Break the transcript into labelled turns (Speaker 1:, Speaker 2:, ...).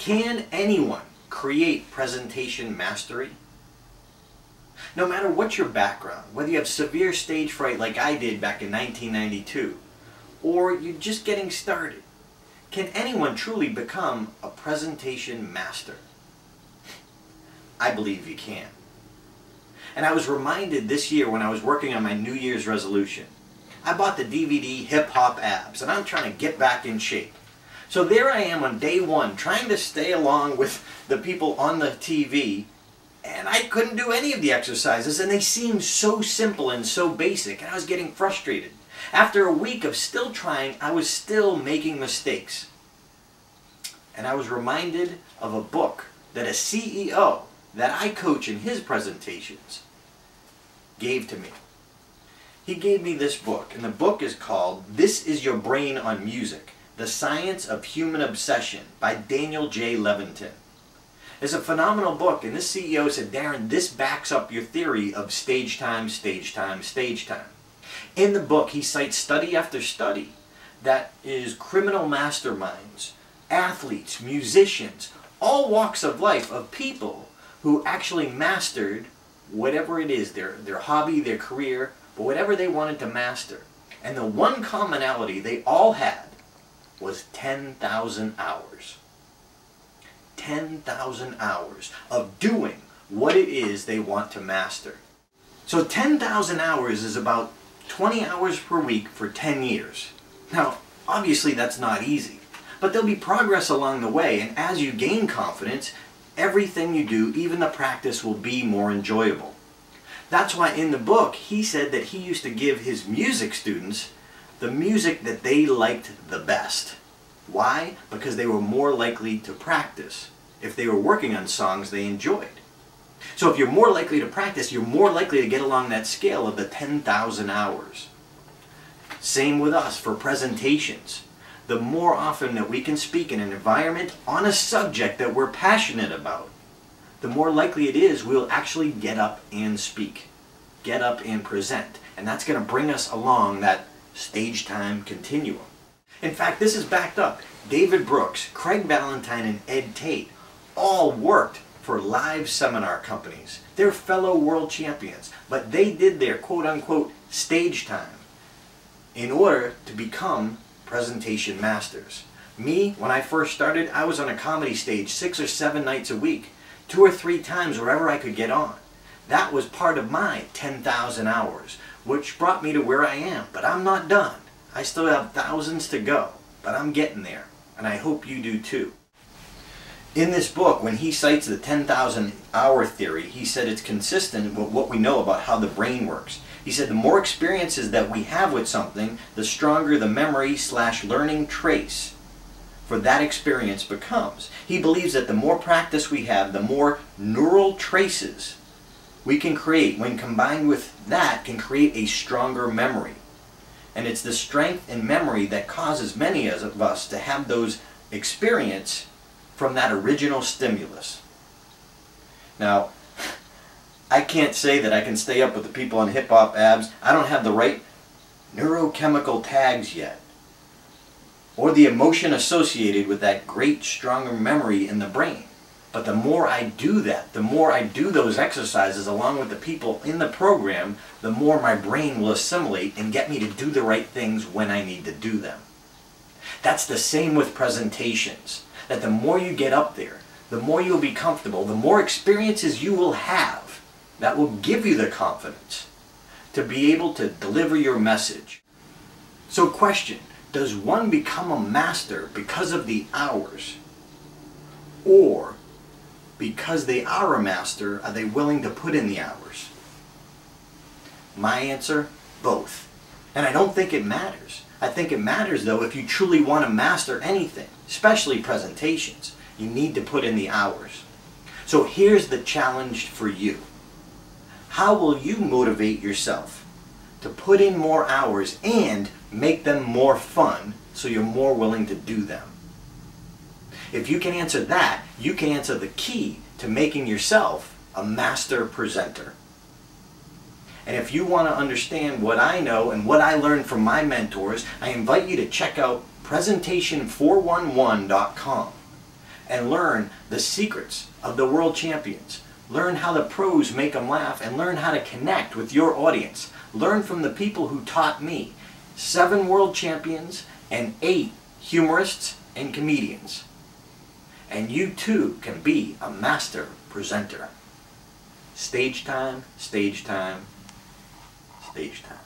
Speaker 1: Can anyone create presentation mastery? No matter what your background, whether you have severe stage fright like I did back in 1992, or you're just getting started, can anyone truly become a presentation master? I believe you can. And I was reminded this year when I was working on my New Year's resolution. I bought the DVD Hip Hop Abs, and I'm trying to get back in shape. So there I am on day one, trying to stay along with the people on the TV, and I couldn't do any of the exercises, and they seemed so simple and so basic, and I was getting frustrated. After a week of still trying, I was still making mistakes. And I was reminded of a book that a CEO that I coach in his presentations gave to me. He gave me this book, and the book is called This Is Your Brain on Music: The Science of Human Obsession by Daniel J. Levitin. It's a phenomenal book, and this CEO said, Darren, this backs up your theory of stage time, stage time, stage time. In the book, he cites study after study that is criminal masterminds, athletes, musicians, all walks of life of people who actually mastered whatever it is, their hobby, their career, but whatever they wanted to master. And the one commonality they all had was 10,000 hours. 10,000 hours of doing what it is they want to master. So 10,000 hours is about 20 hours per week for 10 years. Now, obviously that's not easy, but there'll be progress along the way, and as you gain confidence, everything you do, even the practice, will be more enjoyable. That's why in the book he said that he used to give his music students the music that they liked the best. Why? Because they were more likely to practice if they were working on songs they enjoyed. So if you're more likely to practice, you're more likely to get along that scale of the 10,000 hours. Same with us for presentations. The more often that we can speak in an environment on a subject that we're passionate about, the more likely it is we'll actually get up and speak, get up and present. And that's going to bring us along that stage time continuum. In fact, this is backed up. David Brooks, Craig Valentine, and Ed Tate all worked for live seminar companies. They're fellow world champions, but they did their quote-unquote stage time in order to become presentation masters. Me, when I first started, I was on a comedy stage 6 or 7 nights a week, 2 or 3 times wherever I could get on. That was part of my 10,000 hours, which brought me to where I am, but I'm not done. I still have thousands to go, but I'm getting there, and I hope you do too. In this book, when he cites the 10,000 hour theory, he said it's consistent with what we know about how the brain works. He said the more experiences that we have with something, the stronger the memory/learning trace for that experience becomes. He believes that the more practice we have, the more neural traces we can create. When combined with that, can create a stronger memory. And it's the strength in memory that causes many of us to have those experiences from that original stimulus. Now, I can't say that I can stay up with the people on Hip Hop Abs. I don't have the right neurochemical tags yet, or the emotion associated with that great, stronger memory in the brain. But the more I do that, the more I do those exercises along with the people in the program, the more my brain will assimilate and get me to do the right things when I need to do them. That's the same with presentations. That the more you get up there, the more you'll be comfortable, the more experiences you will have that will give you the confidence to be able to deliver your message. So question, does one become a master because of the hours? Or because they are a master, are they willing to put in the hours? My answer, both. And I don't think it matters. I think it matters though if you truly want to master anything, especially presentations. You need to put in the hours. So here's the challenge for you. How will you motivate yourself to put in more hours and make them more fun so you're more willing to do them? If you can answer that, you can answer the key to making yourself a master presenter. And if you want to understand what I know and what I learned from my mentors, I invite you to check out presentation411.com. and learn the secrets of the world champions. Learn how the pros make them laugh and learn how to connect with your audience. Learn from the people who taught me. 7 world champions and 8 humorists and comedians. And you too can be a master presenter. Stage time, stage time, stage time.